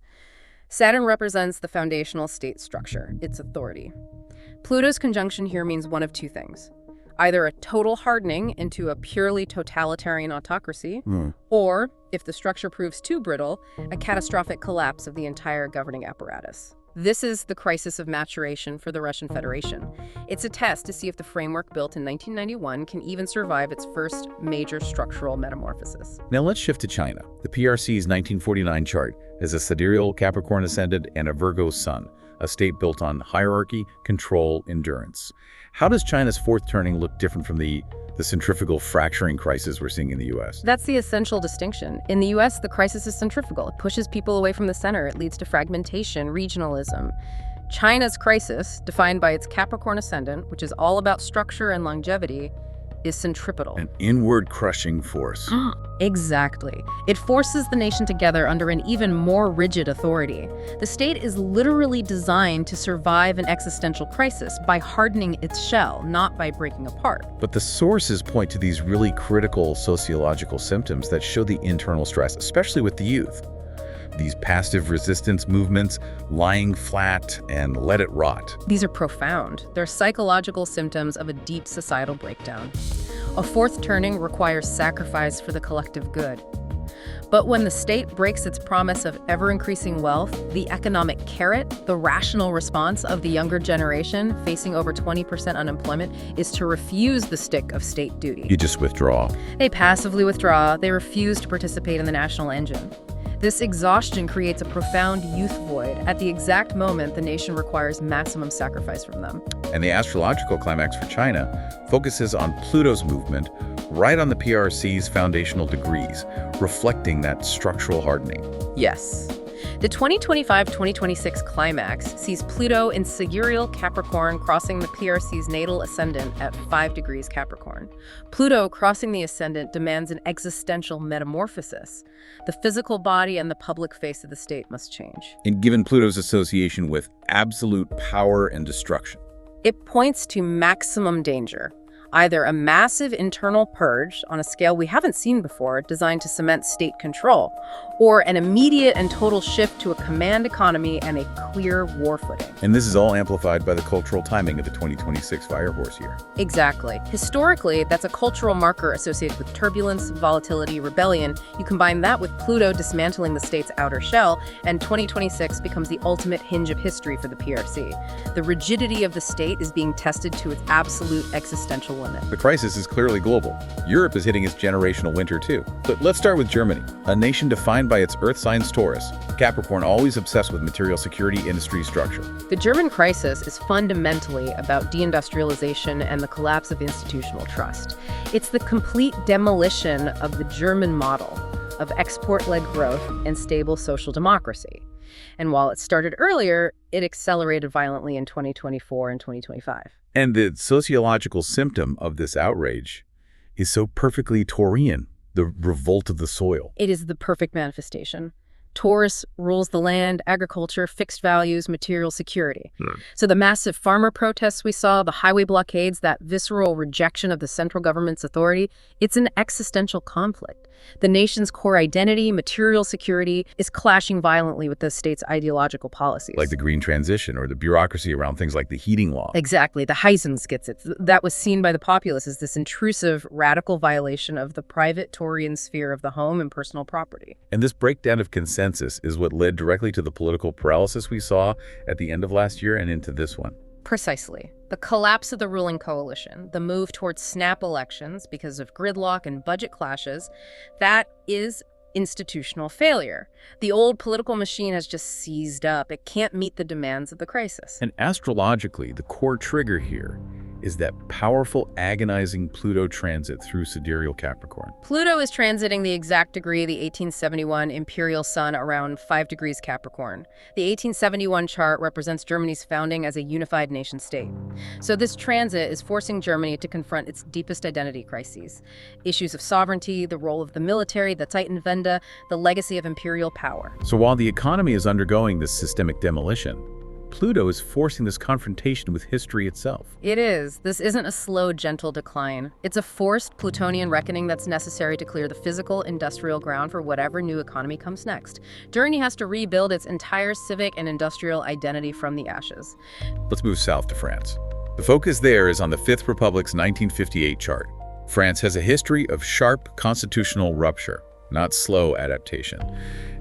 Saturn represents the foundational state structure, its authority. Pluto's conjunction here means one of 2 things. Either a total hardening into a purely totalitarian autocracy, or, if the structure proves too brittle, a catastrophic collapse of the entire governing apparatus. This is the crisis of maturation for the Russian Federation. It's a test to see if the framework built in 1991 can even survive its first major structural metamorphosis. Now let's shift to China. The PRC's 1949 chart has a sidereal Capricorn ascendant and a Virgo sun, a state built on hierarchy, control, endurance. How does China's fourth turning look different from the centrifugal fracturing crisis we're seeing in the U.S.? That's the essential distinction. In the U.S., the crisis is centrifugal. It pushes people away from the center. It leads to fragmentation, regionalism. China's crisis, defined by its Capricorn ascendant, which is all about structure and longevity, is centripetal. An inward crushing force. Exactly. It forces the nation together under an even more rigid authority. The state is literally designed to survive an existential crisis by hardening its shell, not by breaking apart. But the sources point to these really critical sociological symptoms that show the internal stress, especially with the youth. These passive resistance movements, lying flat, and let it rot. These are profound. They're psychological symptoms of a deep societal breakdown. A fourth turning requires sacrifice for the collective good. But when the state breaks its promise of ever-increasing wealth, the economic carrot, the rational response of the younger generation facing over 20% unemployment, is to refuse the stick of state duty. You just withdraw. They passively withdraw. They refuse to participate in the national engine. This exhaustion creates a profound youth void at the exact moment the nation requires maximum sacrifice from them. And the astrological climax for China focuses on Pluto's movement right on the PRC's foundational degrees, reflecting that structural hardening. Yes. The 2025-2026 climax sees Pluto in sidereal Capricorn crossing the PRC's natal ascendant at 5 degrees Capricorn. Pluto crossing the ascendant demands an existential metamorphosis. The physical body and the public face of the state must change. And given Pluto's association with absolute power and destruction, it points to maximum danger. Either a massive internal purge on a scale we haven't seen before designed to cement state control, or an immediate and total shift to a command economy and a clear war footing. And this is all amplified by the cultural timing of the 2026 fire horse year. Exactly. Historically, that's a cultural marker associated with turbulence, volatility, rebellion. You combine that with Pluto dismantling the state's outer shell, and 2026 becomes the ultimate hinge of history for the PRC. The rigidity of the state is being tested to its absolute existential limit. The crisis is clearly global. Europe is hitting its generational winter too. But let's start with Germany, a nation defined by its earth signs Taurus. Capricorn always obsessed with material security, industry, structure. The German crisis is fundamentally about deindustrialization and the collapse of institutional trust. It's the complete demolition of the German model of export-led growth and stable social democracy. And while it started earlier, it accelerated violently in 2024 and 2025. And the sociological symptom of this outrage is so perfectly Taurian, the revolt of the soil. It is the perfect manifestation. Taurus rules the land, agriculture, fixed values, material security. So the massive farmer protests we saw, the highway blockades, that visceral rejection of the central government's authority, it's an existential conflict. The nation's core identity, material security, is clashing violently with the state's ideological policies. Like the green transition or the bureaucracy around things like the heating law. Exactly. The Heizungsgesetz. That was seen by the populace as this intrusive, radical violation of the private Taurian sphere of the home and personal property. And this breakdown of consensus consensus is what led directly to the political paralysis we saw at the end of last year and into this one. Precisely. The collapse of the ruling coalition, the move towards snap elections because of gridlock and budget clashes, that is institutional failure. The old political machine has just seized up. It can't meet the demands of the crisis. And astrologically, the core trigger here is that powerful, agonizing Pluto transit through sidereal Capricorn. Pluto is transiting the exact degree of the 1871 imperial sun around 5 degrees Capricorn. The 1871 chart represents Germany's founding as a unified nation-state. So this transit is forcing Germany to confront its deepest identity crises. Issues of sovereignty, the role of the military, the Zeitenwende, the legacy of imperial power. So while the economy is undergoing this systemic demolition, Pluto is forcing this confrontation with history itself. It is. This isn't a slow, gentle decline. It's a forced Plutonian reckoning that's necessary to clear the physical, industrial ground for whatever new economy comes next. Germany has to rebuild its entire civic and industrial identity from the ashes. Let's move south to France. The focus there is on the Fifth Republic's 1958 chart. France has a history of sharp constitutional rupture, not slow adaptation.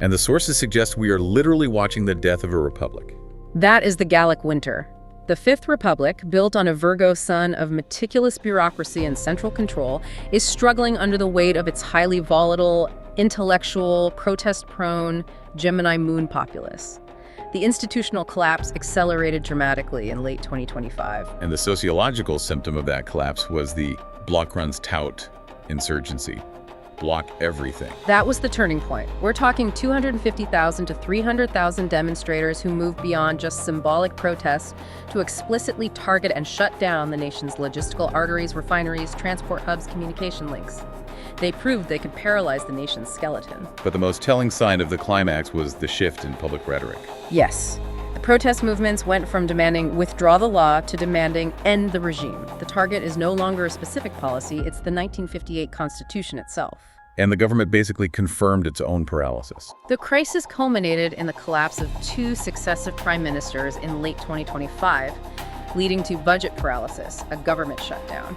And the sources suggest we are literally watching the death of a republic. That is the Gallic Winter. The Fifth Republic, built on a Virgo sun of meticulous bureaucracy and central control, is struggling under the weight of its highly volatile, intellectual, protest-prone Gemini moon populace. The institutional collapse accelerated dramatically in late 2025. And the sociological symptom of that collapse was the Blockgrundstaut insurgency. Block everything. That was the turning point. We're talking 250,000 to 300,000 demonstrators who moved beyond just symbolic protests to explicitly target and shut down the nation's logistical arteries, refineries, transport hubs, communication links. They proved they could paralyze the nation's skeleton. But the most telling sign of the climax was the shift in public rhetoric. Yes. The protest movements went from demanding withdraw the law to demanding end the regime. The target is no longer a specific policy, it's the 1958 Constitution itself. And the government basically confirmed its own paralysis. The crisis culminated in the collapse of 2 successive prime ministers in late 2025, leading to budget paralysis, a government shutdown.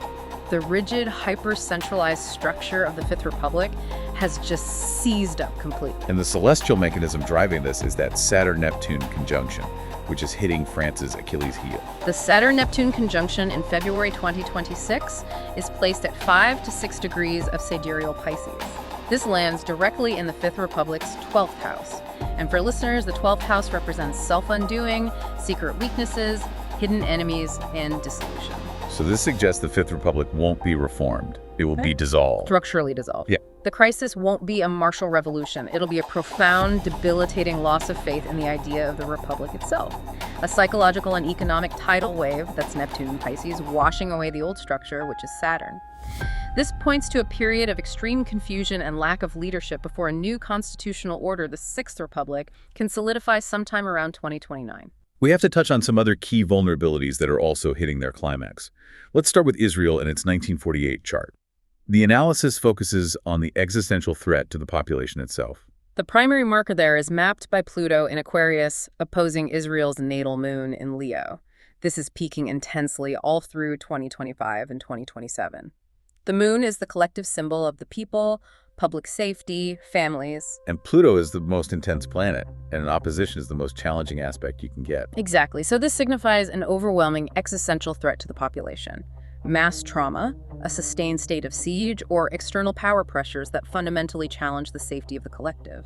The rigid, hyper-centralized structure of the Fifth Republic has just seized up completely. And the celestial mechanism driving this is that Saturn-Neptune conjunction, which is hitting France's Achilles heel. The Saturn-Neptune conjunction in February 2026 is placed at 5 to 6 degrees of sidereal Pisces. This lands directly in the Fifth Republic's 12th house. And for listeners, the 12th house represents self-undoing, secret weaknesses, hidden enemies, and dissolution. So this suggests the Fifth Republic won't be reformed. It will be dissolved. Structurally dissolved. Yeah. The crisis won't be a martial revolution. It'll be a profound, debilitating loss of faith in the idea of the republic itself. A psychological and economic tidal wave, that's Neptune and Pisces, washing away the old structure, which is Saturn. This points to a period of extreme confusion and lack of leadership before a new constitutional order, the Sixth Republic, can solidify sometime around 2029. We have to touch on some other key vulnerabilities that are also hitting their climax. Let's start with Israel and its 1948 chart. The analysis focuses on the existential threat to the population itself. The primary marker there is mapped by Pluto in Aquarius, opposing Israel's natal moon in Leo. This is peaking intensely all through 2025 and 2027. The moon is the collective symbol of the people, public safety, families. And Pluto is the most intense planet, and an opposition is the most challenging aspect you can get. Exactly. So this signifies an overwhelming existential threat to the population. Mass trauma, a sustained state of siege, or external power pressures that fundamentally challenge the safety of the collective.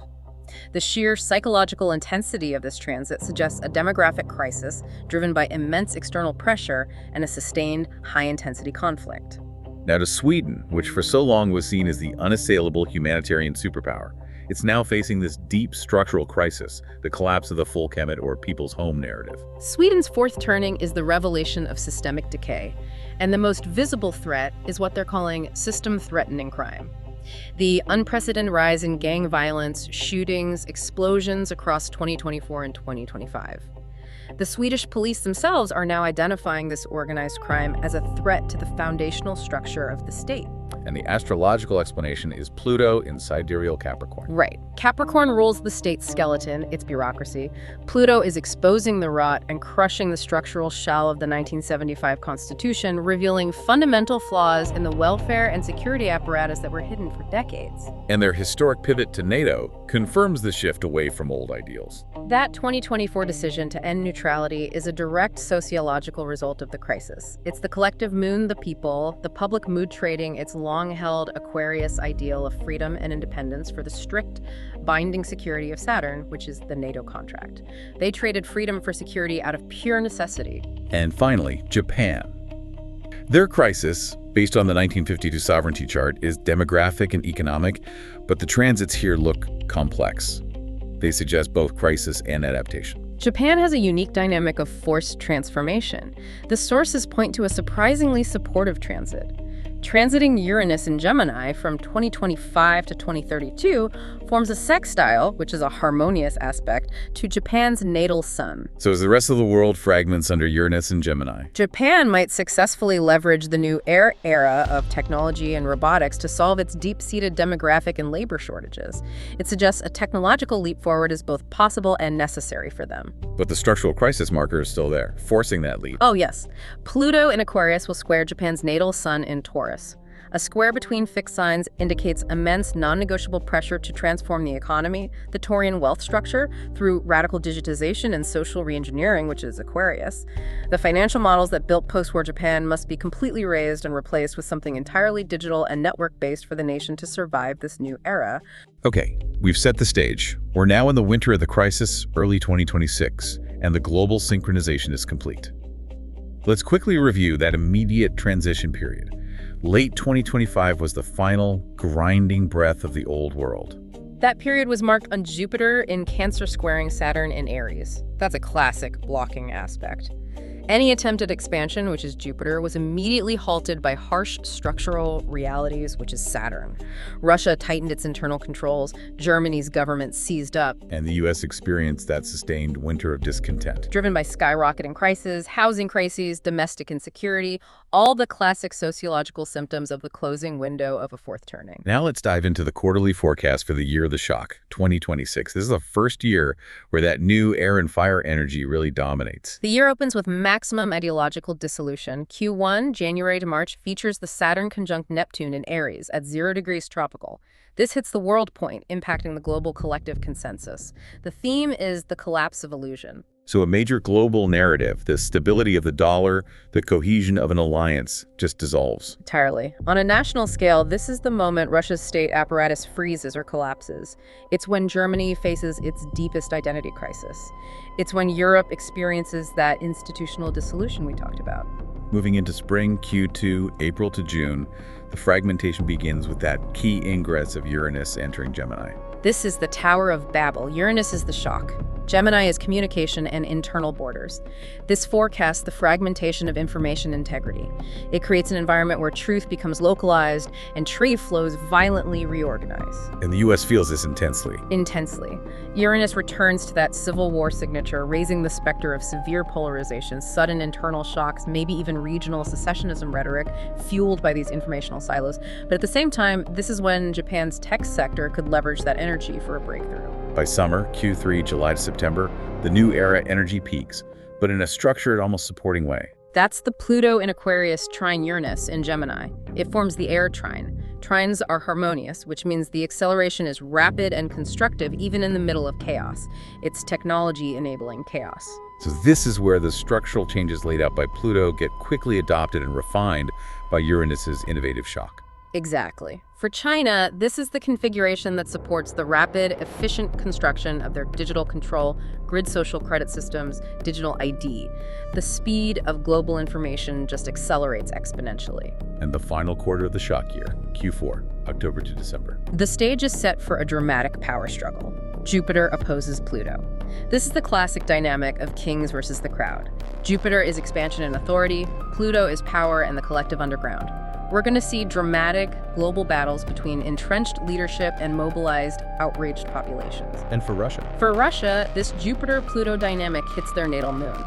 The sheer psychological intensity of this transit suggests a demographic crisis driven by immense external pressure and a sustained, high-intensity conflict. Now to Sweden, which for so long was seen as the unassailable humanitarian superpower. It's now facing this deep structural crisis, the collapse of the Folkhemmet or people's home narrative. Sweden's fourth turning is the revelation of systemic decay, and the most visible threat is what they're calling system-threatening crime. The unprecedented rise in gang violence, shootings, explosions across 2024 and 2025. The Swedish police themselves are now identifying this organized crime as a threat to the foundational structure of the state. And the astrological explanation is Pluto in sidereal Capricorn. Right. Capricorn rules the state's skeleton, its bureaucracy. Pluto is exposing the rot and crushing the structural shell of the 1975 Constitution, revealing fundamental flaws in the welfare and security apparatus that were hidden for decades. And their historic pivot to NATO confirms the shift away from old ideals. That 2024 decision to end neutrality is a direct sociological result of the crisis. It's the collective moon, the people, the public mood trading its long-held Aquarius ideal of freedom and independence for the strict, binding security of Saturn, which is the NATO contract. They traded freedom for security out of pure necessity. And finally, Japan. Their crisis, based on the 1952 sovereignty chart, is demographic and economic, but the transits here look complex. They suggest both crisis and adaptation. Japan has a unique dynamic of forced transformation. The sources point to a surprisingly supportive transit. Transiting Uranus in Gemini from 2025 to 2032 forms a sextile, which is a harmonious aspect, to Japan's natal sun. So as the rest of the world fragments under Uranus and Gemini, Japan might successfully leverage the new era of technology and robotics to solve its deep-seated demographic and labor shortages. It suggests a technological leap forward is both possible and necessary for them. but the structural crisis marker is still there, forcing that leap. Oh, yes. Pluto in Aquarius will square Japan's natal sun in Taurus. A square between fixed signs indicates immense non-negotiable pressure to transform the economy, the Taurian wealth structure, through radical digitization and social reengineering, which is Aquarius. The financial models that built post-war Japan must be completely raised and replaced with something entirely digital and network-based for the nation to survive this new era. Okay, we've set the stage. We're now in the winter of the crisis, early 2026, and the global synchronization is complete. Let's quickly review that immediate transition period. Late 2025 was the final grinding breath of the old world. That period was marked on Jupiter in Cancer squaring Saturn in Aries. That's a classic blocking aspect. Any attempt at expansion, which is Jupiter, was immediately halted by harsh structural realities, which is Saturn. Russia tightened its internal controls, Germany's government seized up, And the U.S. experienced that sustained winter of discontent. driven by skyrocketing prices, housing crises, domestic insecurity, all the classic sociological symptoms of the closing window of a fourth turning. Now let's dive into the quarterly forecast for the year of the shock, 2026. This is the first year where that new air and fire energy really dominates. The year opens with maximum ideological dissolution. Q1, January to March, features the Saturn conjunct Neptune in Aries at 0 degrees tropical. This hits the world point, impacting the global collective consensus. The theme is the collapse of illusion. So a major global narrative, the stability of the dollar, the cohesion of an alliance, just dissolves. Entirely. On a national scale, this is the moment Russia's state apparatus freezes or collapses. It's when Germany faces its deepest identity crisis. It's when Europe experiences that institutional dissolution we talked about. Moving into spring, Q2, April to June, the fragmentation begins with that key ingress of Uranus entering Gemini. This is the Tower of Babel. Uranus is the shock. Gemini is communication and internal borders. This forecasts the fragmentation of information integrity. It creates an environment where truth becomes localized and trade flows violently reorganize. And the U.S. feels this intensely. Intensely. Uranus returns to that Civil War signature, raising the specter of severe polarization, sudden internal shocks, maybe even regional secessionism rhetoric fueled by these informational silos. But at the same time, this is when Japan's tech sector could leverage that energy for a breakthrough. By summer, Q3, July to September, the new era energy peaks, but in a structured, almost supporting way. That's the Pluto in Aquarius trine Uranus in Gemini. It forms the air trine. Trines are harmonious, which means the acceleration is rapid and constructive even in the middle of chaos. It's technology enabling chaos. So this is where the structural changes laid out by Pluto get quickly adopted and refined by Uranus's innovative shock. Exactly. For China, this is the configuration that supports the rapid, efficient construction of their digital control, grid social credit systems, digital ID. The speed of global information just accelerates exponentially. And the final quarter of the shock year, Q4, October to December. The stage is set for a dramatic power struggle. Jupiter opposes Pluto. This is the classic dynamic of kings versus the crowd. Jupiter is expansion and authority, Pluto is power and the collective underground. We're going to see dramatic global battles between entrenched leadership and mobilized, outraged populations. And for Russia? For Russia, this Jupiter-Pluto dynamic hits their natal moon.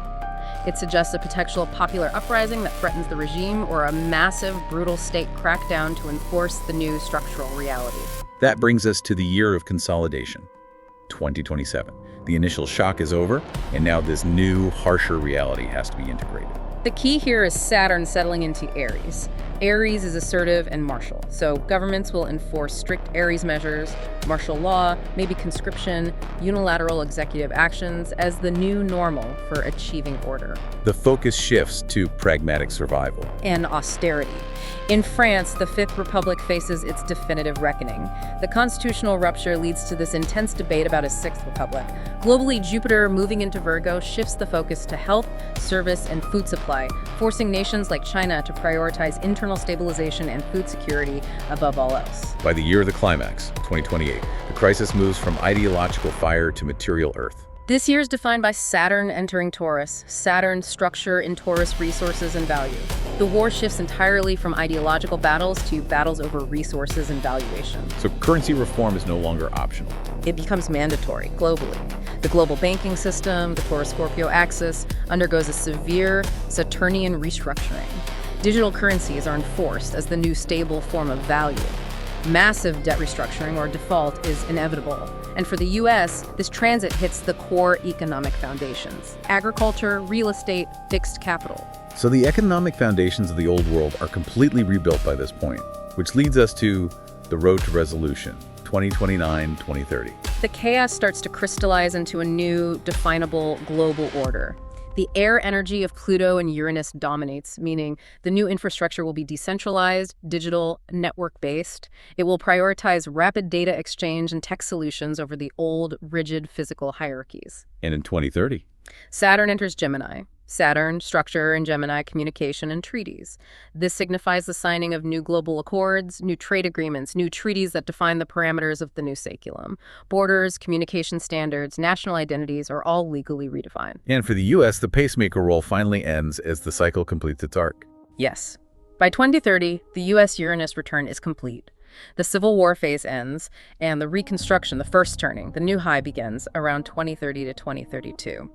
It suggests a potential popular uprising that threatens the regime or a massive, brutal state crackdown to enforce the new structural reality. That brings us to the year of consolidation, 2027. The initial shock is over, and now this new, harsher reality has to be integrated. The key here is Saturn settling into Aries. Aries is assertive and martial, so governments will enforce strict Aries measures, martial law, maybe conscription, unilateral executive actions as the new normal for achieving order. The focus shifts to pragmatic survival. And austerity. In France, the Fifth Republic faces its definitive reckoning. The constitutional rupture leads to this intense debate about a Sixth Republic. Globally, Jupiter moving into Virgo shifts the focus to health, service, and food supply, forcing nations like China to prioritize internal stabilization and food security above all else. By the year of the climax, 2028, the crisis moves from ideological fire to material earth. This year is defined by Saturn entering Taurus. Saturn's structure in Taurus resources and value. The war shifts entirely from ideological battles to battles over resources and valuation. So currency reform is no longer optional. It becomes mandatory globally. The global banking system, the Taurus-Scorpio axis, undergoes a severe Saturnian restructuring. Digital currencies are enforced as the new stable form of value. Massive debt restructuring or default is inevitable. And for the U.S., this transit hits the core economic foundations: agriculture, real estate, fixed capital. So the economic foundations of the old world are completely rebuilt by this point, which leads us to the road to resolution, 2029-2030. The chaos starts to crystallize into a new, definable global order. The air energy of Pluto and Uranus dominates, meaning the new infrastructure will be decentralized, digital, network-based. It will prioritize rapid data exchange and tech solutions over the old, rigid physical hierarchies. And in 2030? Saturn enters Gemini. Saturn, structure, and Gemini, communication and treaties. This signifies the signing of new global accords, new trade agreements, new treaties that define the parameters of the new saculum. Borders, communication standards, national identities are all legally redefined. And for the U.S., the pacemaker role finally ends as the cycle completes its arc. Yes. By 2030, the U.S.-Uranus return is complete. The Civil War phase ends, and the reconstruction, the first turning, the new high begins around 2030 to 2032.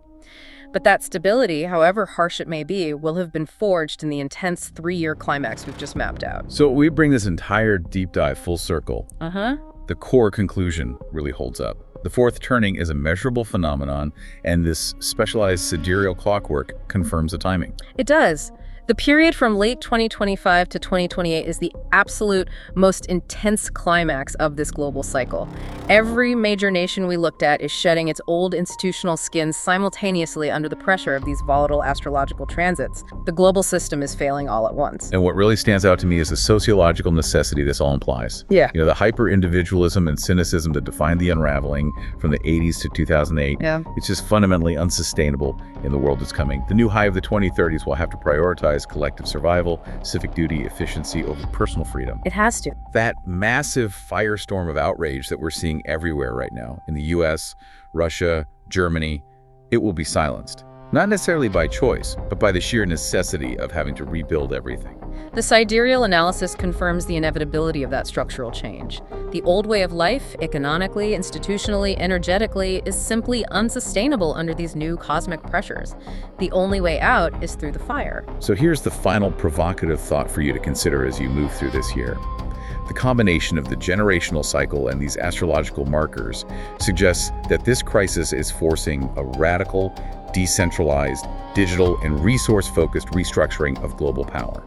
But that stability, however harsh it may be, will have been forged in the intense 3-year climax we've just mapped out. So we bring this entire deep dive full circle. The core conclusion really holds up. The fourth turning is a measurable phenomenon, and this specialized sidereal clockwork confirms the timing. It does. The period from late 2025 to 2028 is the absolute most intense climax of this global cycle. Every major nation we looked at is shedding its old institutional skins simultaneously under the pressure of these volatile astrological transits. The global system is failing all at once. And what really stands out to me is the sociological necessity this all implies. Yeah. The hyper-individualism and cynicism that defined the unraveling from the 80s to 2008. Yeah. It's just fundamentally unsustainable in the world that's coming. The new high of the 2030s will have to prioritize collective survival, civic duty, efficiency over personal freedom. It has to. That massive firestorm of outrage that we're seeing everywhere right now, in the US, Russia, Germany, it will be silenced. Not necessarily by choice, but by the sheer necessity of having to rebuild everything. The sidereal analysis confirms the inevitability of that structural change. The old way of life, economically, institutionally, energetically, is simply unsustainable under these new cosmic pressures. The only way out is through the fire. So here's the final provocative thought for you to consider as you move through this year. The combination of the generational cycle and these astrological markers suggests that this crisis is forcing a radical, decentralized, digital, and resource-focused restructuring of global power.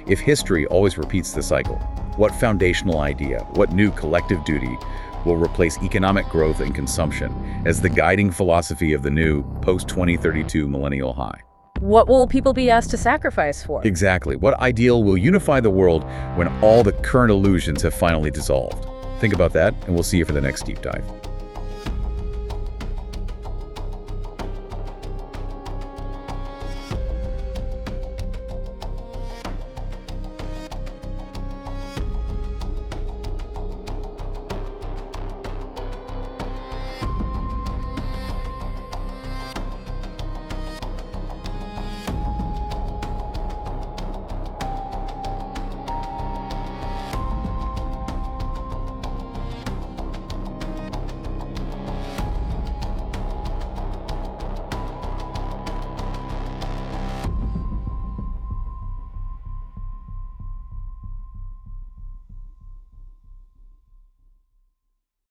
If history always repeats the cycle, what foundational idea, what new collective duty will replace economic growth and consumption as the guiding philosophy of the new post-2032 millennial high? What will people be asked to sacrifice for? Exactly. What ideal will unify the world when all the current illusions have finally dissolved? Think about that, and we'll see you for the next deep dive.